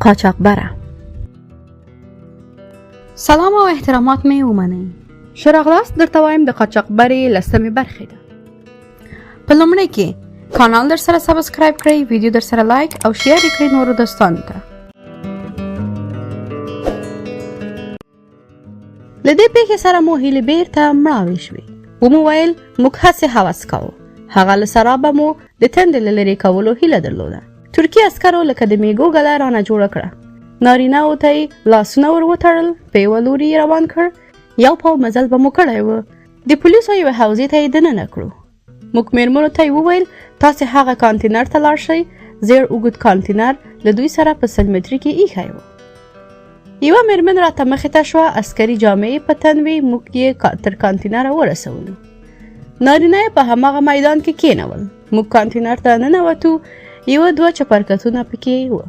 قاچاقبره. سلام او احترامات می ومنئ. ښه راغلاست درته وایم د قاچاقبرې لسمې برخې ده. په لومړي کې کانال در سره سبسکرایب کړئ، ویډیو در سره لایک او شیر کړئ نورو دوستانو ته. له دې پیښې سره مو هیلې بیرته مړاوې شوې. ومو ویل موږ هسې هوس کوو. هغه له سرابه مو د تندې له لرې کولو هیله درلوده. ترکي عسکرو لکه د میږو ګله رانه جوړه کړه. نارینه‌وو ته یې لاسونه ور وتړل، په یوه لوري یې روان کړ. یو پاو مزل به مو کړی و. د پولیسو یوې حوزې ته یې دننه کړو. موږ میرمنو ته یې وویل تاسې هغه کانتینر ته لاړ شئ. زیړ اوږد کانتینر له دوی سره په 100 متري کې ایښی و. یوه میرمن راته مخې ته شوه، عسکري جامې په تن وې. موږ یې تر کانتینره ورسولو. نارینه یې په هماغه میدان کې کېنول. موږ کانتینر ته ننوتو. یوه دوه چپرکټونه پکې وه.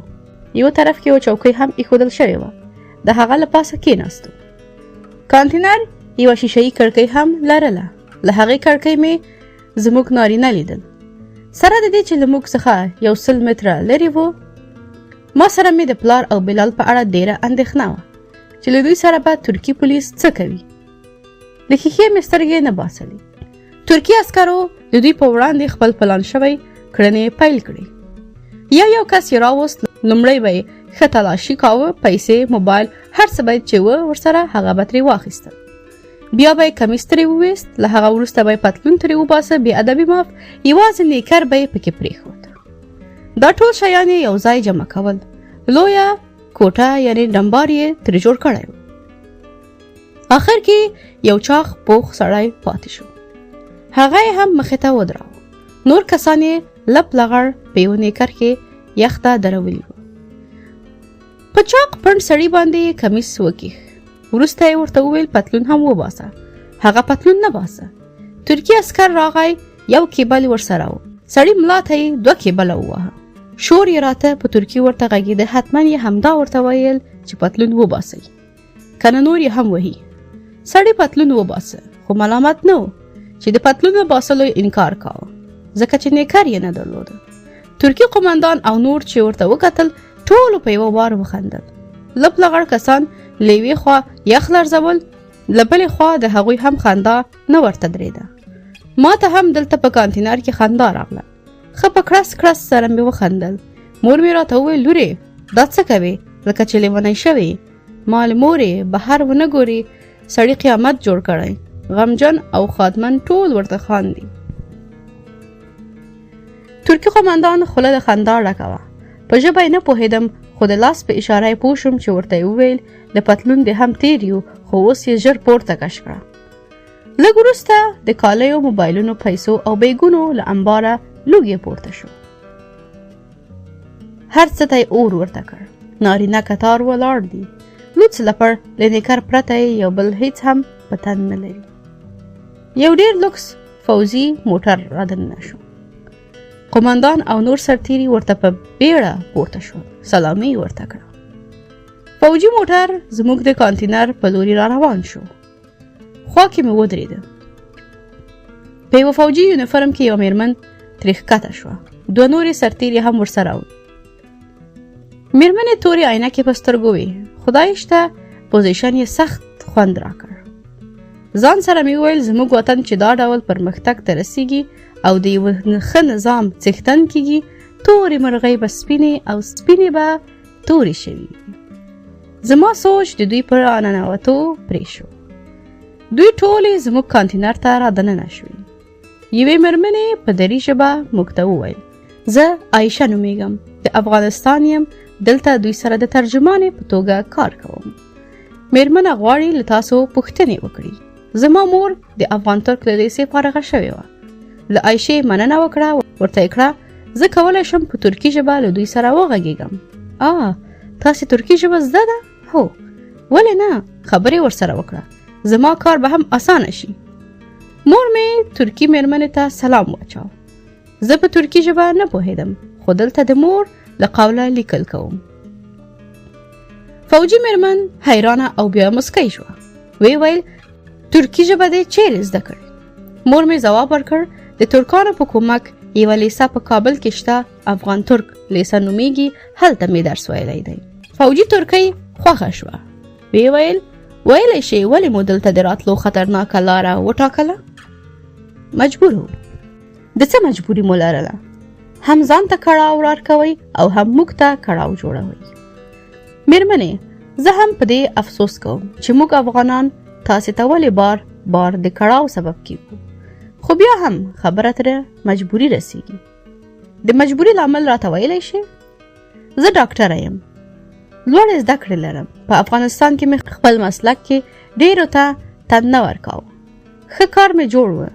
یو طرف کې یوه چوکۍ هم ایښودل شوې وه. د هغه له پاسه کېناستو. کانتینر یوه شیشهیي کړکۍ هم لرله. له هغې کړکۍ مې زموږ نارینه لیدل. سره د دې چې له موږ څخه 100 متره لرې و. ما سره مې د پلار او بلال په اړه ډېره اندېښنه وه چې له دوی سره به ترکي پولیس څه کوي. له ښیښې مې سترګې نه باسلې. ترکي عسکرو د دوی په وړاندې خپل پلان شوی کړنې پیل کړې. یو کس یې راوست. لومړی به یې ښه تلاشي کاوه، پیسې، موبایل، هر څه باید چې و ورسره هغه به ترې واخیستل. بیا به یې کمیس ترې وویست. له هغه وروسته به یې پتلون ترې وباسه. بې ادبي معاف، یوازې نیکر به یې پکې پرېښود. دا ټول شیان یې یو ځای جمع کول. لویه کوټه یعنې ډمبار یې ترې جوړ کړی و. آخر کې یو چاغ پوخ سړی پاتې شو. هغه یې هم مخې ته ودراوه. نور کسان یې لپ لغړ په یو نیکر کې یخ ته درولي وو. په چاق پڼ سړي باندې یې کمیس وکیښ. وروسته یې ورته وویل پتلون هم وباسه. هغه پتلون نه باسه. ترکي عسکر راغی. یو کیبل ورسره و. سړي ملا ته یې 2 کیبله وواهه. شور یې راته په ترکي ورته غږېده. حتما یې همدا ورته ویل چې پتلون وباسئ، کنه نور یې هم وهي. سړي پتلون وباسه، خو ملامت نه و چې د پتلون باسلو انکار کاوه، ځکه چې نیکر یې نه درلوده. ترکي قومندان او نور چې ورته وکتل ټولو په یوه وار وخندل. لپ لغړ کسان له یوې خوا یخ لرزول، له بلې خوا د هغوی هم خندا نه ورته درېده. ما ته هم دلته په کانتینر کې خندا راغله. ښه په کړس کړس سره مې وخندل. مور مې راته وویل لورې دا څه کوې؟ لکه چې لیونی شوې. ما له مورې بهر ونه ګورې، سړي قیامت جوړ کړی. غمجن او خادمن ټول ورته خاندي. ترکي قومندان خوله د خندا ډکه وه. په ژبه یې نه پوهېدم، خو د لاس په اشاره یې پوه شوم چې ورته یې وویل د پتلون دې هم تېر یو، خو اوس یې ژر پورته کش کړه. لږ وروسته د کالیو، موبایلونو، پیسو او بیګونو له انباره لوګې پورته شو. هر څه ته یې اور ورته کړ. نارینه کتار ولاړ دي. لوڅ لپړ له نیکر پرته یو بل هیڅ هم په تن نه لري. یو ډېر لوکس فوزي موټر را دننه شو. قومندان او نور سرتیري ورته په بیړه پورته شول. سلامي ورته کړه. فوجي موټر زموږ د کانتینر په لوري را روان شو. خوا کې مې ودرېده. په یوه فوجي یونیفرم کې یوه میرمن ترې ښکته شوه. 2 نورې سرتیري هم ورسره وو. میرمنې تورې عینکې په سترګو وې. خدای شته پوزیشن یې سخت خوند راکړ. ځان سره مې وویل زموږ وطن چې دا ډول پرمختګ ته رسیږي او د یو ښه نظام څښتن کیږي، تورې مرغۍ به سپینې او سپینې به تورې شوي. زما سوچ د دوی پر راننوتو پرې شو. دوی ټولې زموږ کانتینر ته را دننه شوې. یوې میرمنې په دري ژبه موږ ته وویل زه عایشه نومیږم، د افغانستان یم، دلته دوی سره د ترجمانې په توګه کار کوم. میرمنه غواړي له تاسو پوښتنې وکړي. زما مور د افغان ترک له لیسې فارغه شوې وه. له عایشې مننه وکړه. ورته یې کړه زه کولی شم په ترکي ژبه له دوی سره وغږېږم. تاسې ترکي ژبه زده ده؟ هو. ولې نه؟ خبرې ورسره وکړه، زما کار به هم اسانه شي. مور مې ترکي میرمنې ته سلام واچاو. زه په ترکي ژبه نه پوهېدم، خو دلته د مور له قوله لیکل کوم. فوجي میرمن حیرانه او بیا مسکی شوه. وی ویل ترکي ژبه دې چیرې زده کړې؟ مور مې ځواب ورکړ د ترکانو په کومک یوه لیسه په کابل کې شته، افغان ترک لیسه نومیږي، هلته مې درس ویلی دی. فوجي ترکۍ خوښه شوه. وی ویل ویلی شي ولې مو دلته د راتلو خطرناکه لاره وټاکله؟ مجبور و. د څه مجبوري مو لرله؟ هم ځان ته کړاو ورکوئ او هم موږ ته کړاو جوړوئ. میرمنې، زه هم په دې افسوس کوم چې موږ افغانان تاسې ته ولې بار بار د کړاو سبب کیږو، خو بیا هم خبره ترې مجبوري رسیږي. د مجبوري لامل راته ویلی شي؟ زه ډاکټره یم، لوړې زده کړې لرم. په افغانستان کې مې خپل مسلک کې ډېرو ته تن نه ورکاوه. ښه کار مې جوړ و.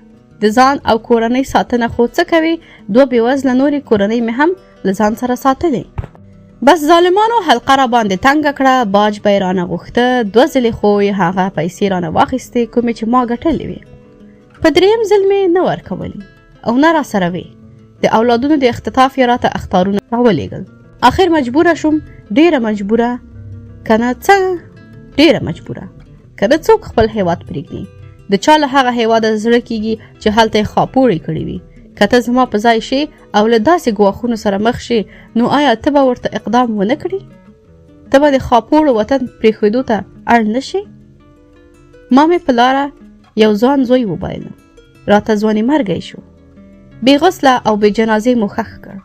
د ځان او کورنۍ ساتنه خو څه کوي، 2 بېوزله نورې کورنۍ مې هم له ځان سره ساتلې. بس ظالمانو حلقه را باندې تنګه کړه، باج به یې رانه غوښته، 2 ځلې خو یې هغه پیسې رانه واخیستې کومې چې ما ګټلې وې. په 3م ځل مې نه ورکولې او نه را سره وې. د اولادونو د اختطاف یې راته اخطارونه راولېږل. آخر مجبوره شوم، ډېره مجبوره، کنه څه ډېره مجبوره، کنه څوک خپل هیواد پرېږدي. د چا له هغه هیواده زړه کېږي چې هلته یې خاپوړې کړې وي. که ته زما په ځای شې او له داسې ګواښونو سره مخ شې، نو آیا ته به ورته اقدام ونه کړې؟ ته به د خاپوړو وطن پرېښودو ته اړ نه شې؟ ما مې په لاره یو ځوان زوی وبایله، راته ځواني مرګی شو، بې غسله او بې جنازې مو ښخ کړ.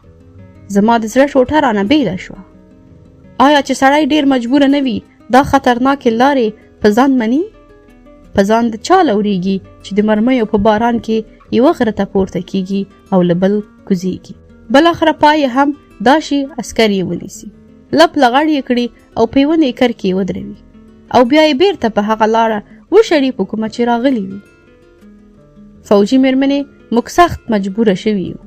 زما د زړه ټوټه رانه بیله شوه. آیا چې سړی ډېر مجبوره نه وي، دا خطرناکې لارې په ځان مني؟ په ځان د چا لورېږي چې د مرمیو په باران کې یوه غره ته پورته کیږي او له بل کوزیږي. بالاخره پای هم دا شي عسکر یې ونیسي، لپ لغړ یې کړي او په یوه نیکر کې یې ودروي او بیا یې بیرته په هغه لاره وشړي په کومه چې راغلي وي. فوجي مېرمنې، موږ سخت مجبوره شوي یو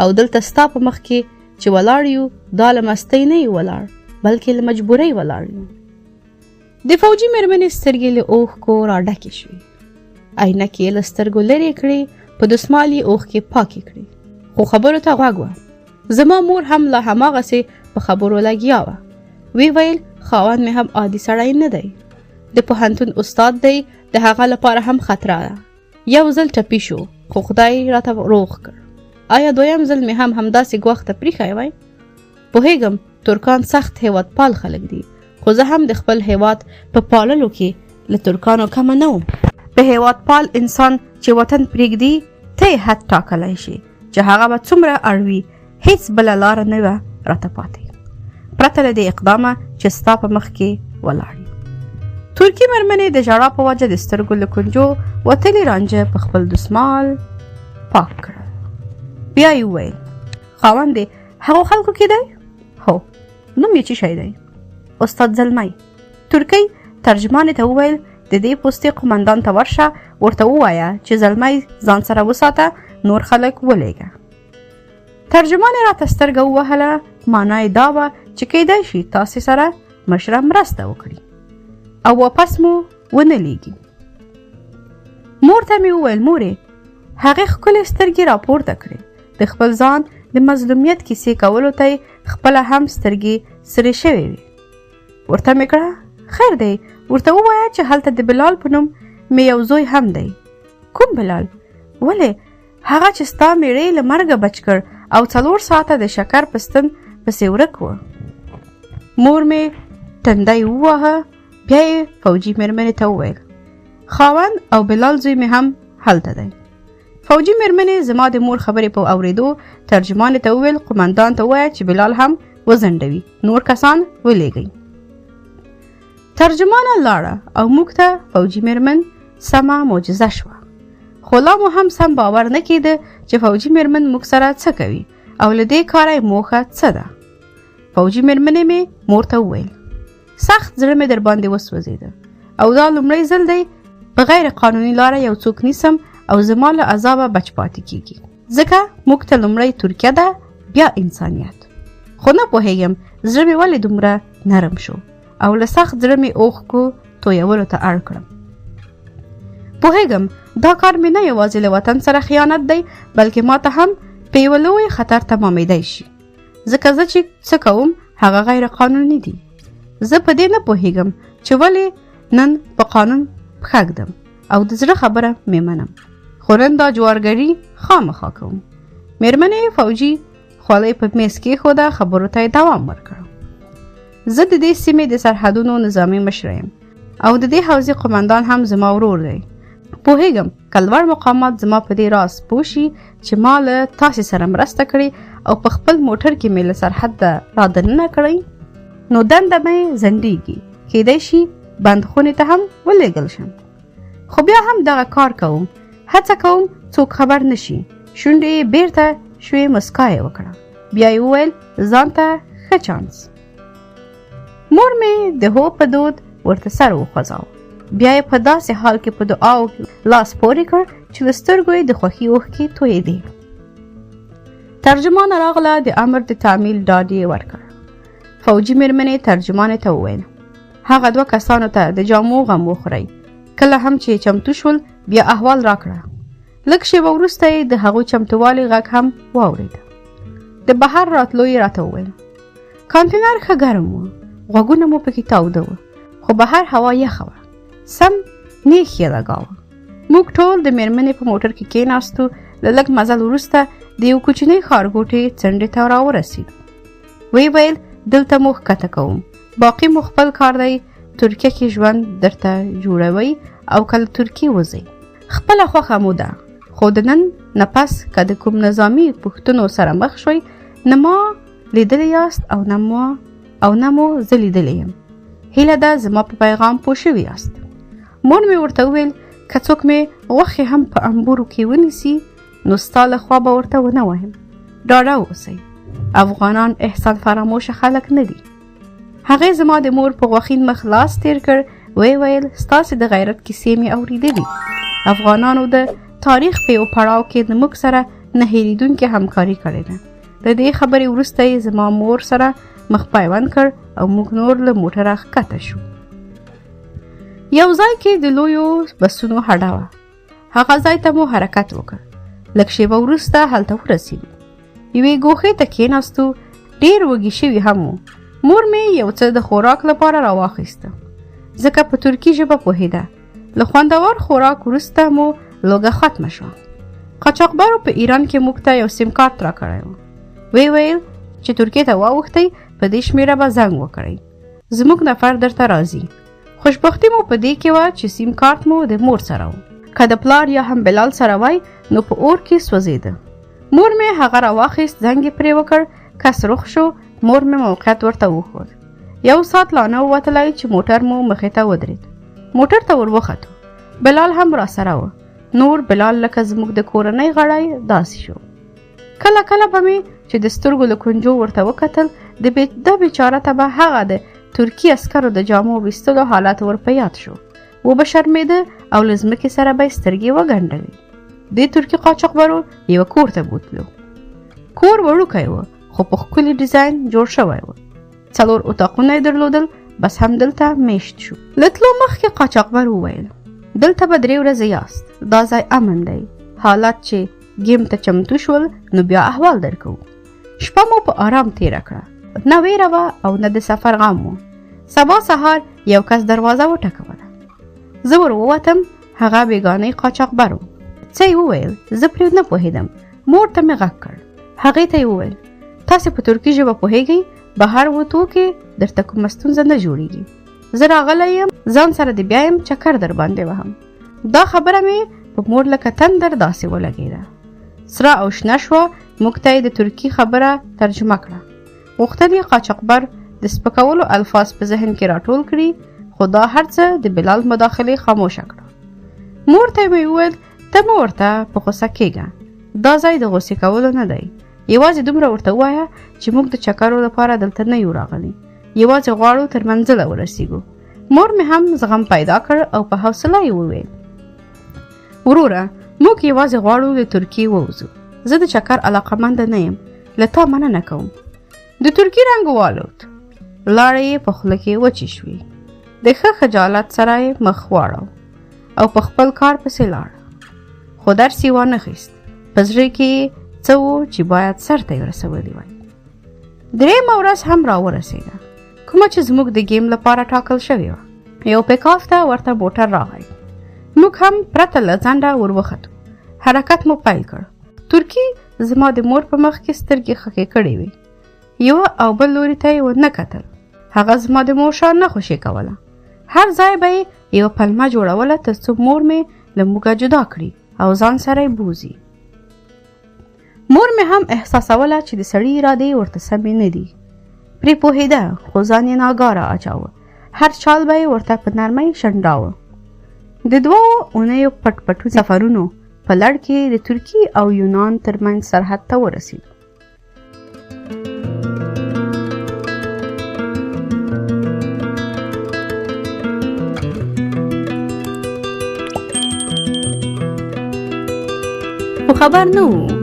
او دلته ستا په مخ کې چې ولاړ یو، دا له مستۍ نه یو ولاړ، بلکې له مجبورۍ ولاړ یو. د فوجي مېرمنې سترګې له اوښکو را ډکې شوې. عینکې یې له سترګو لرې کړې، په دسمال یې اوښکې پاکې کړې، خو خبرو ته غوږ وه. زما مور هم لا هماغسې په خبرو لګیا وه. وی ویل خاوند مې هم عادي سړی نه دی، د پوهنتون استاد دی، د هغه لپاره هم خطره ده. یو ځل ټپي شو، خو خدای راته روغ کړ. آیا 2م ځل مې هم همداسې ګواښ ته پریښی وای؟ پوهېږم ترکان سخت هیواد پال خلک دي، خو زه هم د خپل هیواد په پاللو کې له ترکانو کمه نه وم. په هیواد پال انسان چې وطن پرېږدي، ته یې حد ټاکلی شي چې هغه به څومره اړوي. هیڅ بله لاره نه وه راته پاتې پرته له دې اقدامه چې ستا په مخ کې ولاړ یم. ترکي مېرمنې د ژړا په وجه د سترګو له کونجو وتلي رانجه په خپل دسمال پاک کړل. بیا یې وویل خاوند دې هغو خلکو کې دی؟ هو. نوم یې څه شی دی؟ استاد زلمی. ترکۍ ترجمانې ته وویل د دې پوستې قمندان ته ورشه، ورته ووایه چې زلمی ځان سره وساته، نور خلک ولېږه. ترجمانې راته سترګه ووهله، معنا یې دا وه چې کیدای شي تاسې سره مشره مرسته وکړي او واپس مو ونه لیږي. مور ته مې وویل مورې، هغې ښکلې سترګې راپورته کړې، د خپل ځان د مظلومیت کیسې کولو ته یې خپله هم سترګې سرې شوې وې. ورته مې کړه خیر دی، ورته ووایه چې هلته د بلال په نوم مې یو زوی هم دی. کوم بلال؟ ولې هغه چې ستا میړې له مرګه بچ کړ او 4 ساعته د شکر په ستن پسې ورک و. مور مې تندی وواهه. بیا یې فوجي مېرمنې ته وویل خاوند او بلال زوی مې هم هلته دی. فوجي مېرمنې زما د مور خبرې په اورېدو ترجمانې ته وویل قمندان ته ووایه چې بلال هم وزنډوي، نور کسان ولېږئ. ترجمانه لاړه او موږ ته فوجي مېرمن سمه معجزه شوه، خو لا مو هم سم باور نه کېده چې فوجي مېرمن موږ سره څه کوي او له دې کاره یې موخه څه ده. فوجي مېرمنې مې مور ته وویل سخت زړه مې در باندې وسوځېده او دا لومړی ځل دی په غیر قانوني لاره یو څوک نیسم او زما له عذابه بچ پاتې کېږي، ځکه موږ ته لومړی ترکیه ده، بیا انسانیت. خو نه پوهېږم زړه مې ولې دومره نرم شو او له سخت زړه مې اوښکو تویولو ته اړ کړم. پوهېږم دا کار مې نه یوازې له وطن سره خیانت دی، بلکې ما ته هم په یوه لوی خطر تمامېدی شي، ځکه زه چې څه کوم هغه غیر قانوني دي. زه په دې نه پوهېږم چې ولې نن په قانون پښه ږدم او د زړه خبره مې منم، خو نن دا جوارګري خامخا کوم. مېرمنې فوجي خولۍ په میز کېښوده، خبرو ته یې دوام ورکړ. زه د دې سیمې د سرحدونو نظامي مشر یم او د دې حوزې قمندان هم زما ورور دی. پوهیږم که لوړ مقامات زما په دې راز پوه شي چې ما له تاسې سره مرسته کړې او په خپل موټر کې مې له سرحد را دننه کړی، نو دنده مې ځنډېږي، کیدای شي بندخونې ته هم ولېږل شم. خو بیا هم دغه کار کوم، هڅه کوم څوک خبر نشي. شونډې یې بیرته شوې، مسکا یې وکړه. بیا یې وویل ځان ته ښه چانس. مور مې د هو په دود ورته سر وخوځاوه. بیا یې په داسې حال کې په دعاو لاس پورې کړ چې له سترګو یې د خوښۍ اوښکې تویېدې. ترجمانه راغله، د امر د تعمیل ډاډ یې ورکړ. فوجي مېرمنې ترجمانې ته وویل هغه 2 کسانو ته د جامو غم وخورئ. کله هم چې چمتو شول بیا احوال راکړه. لږ شېبه وروسته یې د هغوی چمتووالي غږ هم واورېد. د بهر راتلو یې راته وویل. کانتینر ښه ګرم و، غوږونه مو پکې تاوده و، خو بهر هوا یخه وه. سم نیخ یې لګاوه. موږ ټول د مېرمنې په موټر کې کېناستو. له لږ مزل وروسته د یو کوچنۍ ښارګوټې څنډې ته راورسېدو. ویې ویل دلته مو ښکته کوم، باقي مو خپل کار دی. ترکیه کې ژوند درته جوړوئ او کله ترکیې وځئ. خپله خوښه مو ده، خو د نن نه پس که د کوم نظامي پوښتنو سره مخ شوئ، نه ما لیدلی یاست او نه مو زه لیدلی یم. هیله ده زما په پیغام پوه شوي یاست. مور مې ورته وویل که څوک مې غوښې هم په انبورو کې ونیسي نو ستا له خوا به ورته ونه وایم. ډاډه اوسئ، افغانان احسان فراموشه خلک نه دي. هغې زما د مور په غوښین مخ لاس تیر کړ. ویې ویل ستاسې د غیرت کیسې مې اورېدلي. افغانانو د تاریخ په یو پړاو کې د موږ سره نه هېرېدونکې همکاري کړې ده. د دې خبرې وروسته یې زما مور سره مخ پیوند کړ او موږ نور له موټره ښکته شو. یو ځای کې د لویو بسونو هډه وه. هغه ځای ته مو حرکت وکړ. لږ شېبه وروسته هلته ورسېدو. یوې ګوښې ته کېناستو. ډېر وږي شوي هم وو. مور مې یو څه د خوراک لپاره راواخیسته، ځکه په ترکي ژبه پوهېده. له خوندور خوراک وروسته مو لوږه ختمه شوه. قاچاقبرو په ایران کې موږ ته یو سیم کارت راکړی و. ویې ویل چې ترکیې ته واوښتئ، په دې شمېره به زنګ وکړئ. زموږ نفر درته راځي. خوشبختي مو په دې کې وه چې سیم کارت مو د مور سره و. که د پلار یا هم بلال سره وای نو په اور کې سوځېده. مور مې هغه راواخیست، زنګ یې پرې وکړ. کس رخ شو. مور مې موقعیت ورته وښود. 1 ساعت لا نه ووتلی چې موټر مو مخې ته ودرېد. موټر ته ور وختو. بلال هم را سره و. نور بلال لکه زموږ د کورنۍ غړی داسې شو. کله کله به مې چې د سترګو له کنجو ورته وکتل، د بیچاره ته به هغه د ترکي عسکرو د جامو ویستلو حالت ور په یاد شو. و به شرمېده او له ځمکې سره به یې سترګې وګنډلې. دې ترکي قاچاقبرو یوه کور ته بوتلو. کور وړوکی و خو په ښکلي ډیزاین جوړ شوی و. 4 اتاقونه یې درلودل. بس همدلته میشت شو. له تلو مخکې قاچاقبر وویل دلته به 3 ورځې یاست. دا ځای امن دی. حالات چې ګیم ته چمتو شول نو بیا احوال درکوو. شپه مو په آرام تېره کړه. نه ویره وه او نه د سفر غم و. سبا سهار یو کس دروازه وټکوله. زه ور ووتم. هغه بېګانۍ قاچاقبر و. څه یې وویل؟ زه پرې نه پوهېدم. مور ته مې غږ کړ. هغې ته یې وویل تاسې په ترکي ژبه پوهېږئ؟ بهر وتو کې درته کومه ستونزه نه جوړېږي. زه راغلی یم، ځان سره د بیا یم چکر در باندې وهم. دا خبره مې په مور لکه تندر داسې ولګېده. سره او شنه شوه. موږ ته یې د ترکي خبره ترجمه کړه. غوښتل یې قاچاقبر د سپکولو الفاظ په ذهن کې راټول کړي، خو دا هر څه د بلال مداخلې خاموشه کړه. مور ته مې وویل ته مه ورته په غوسه کېږه. دا ځای د غوسې کولو نه دی. یوازې دومره ورته ووایه چې موږ د چکرو لپاره دلته نه یو راغلي. یوازې غواړو تر منزله ورسېږو. مور مې هم زغم پیدا کړ او په حوصله یې وویل وروره موږ یوازې غواړو له ترکیې ووځو. زه د چکر علاقمنده نه یم. له تا مننه کوم. د ترکي رنګ والوت. لاړې یې په خوله کې وچې شوې. د ښه خجالت سره یې مخ واړو او په خپل کار پسې لاړ. خو درس یې وانخیست. په زړه کې څه و چې باید سر ته یې رسولی وای. 3مه ورځ هم راورسېده، کومه چې زموږ د ګیم لپاره ټاکل شوې وه. یو پیکاف ته ورته موټر راغی. موږ هم پرته له ځنډه ور وختو. حرکت مو پیل کړ. ترکي زما د مور په مخ کې سترګې خښې کړې وې. یوه او بل لوري ته یې ونه کتل. هغه زما د مور شان نه خوشې کوله. هر ځای به یې یوه پلمه جوړوله تر څو مور مې له موږه جدا کړي او ځان سره یې بوځي. مور مې هم احساسوله چې د سړي ارادې ورته سمې نه دي. پرې پوهېده خو ځان یې ناګاره اچاوه. هر چال به یې ورته په نرمۍ شنډاوه. د 2 اونیو پټ پټو سفرونو په لړ کې د ترکیې او یونان ترمنځ سرحد ته ورسېد. خو خبر نه و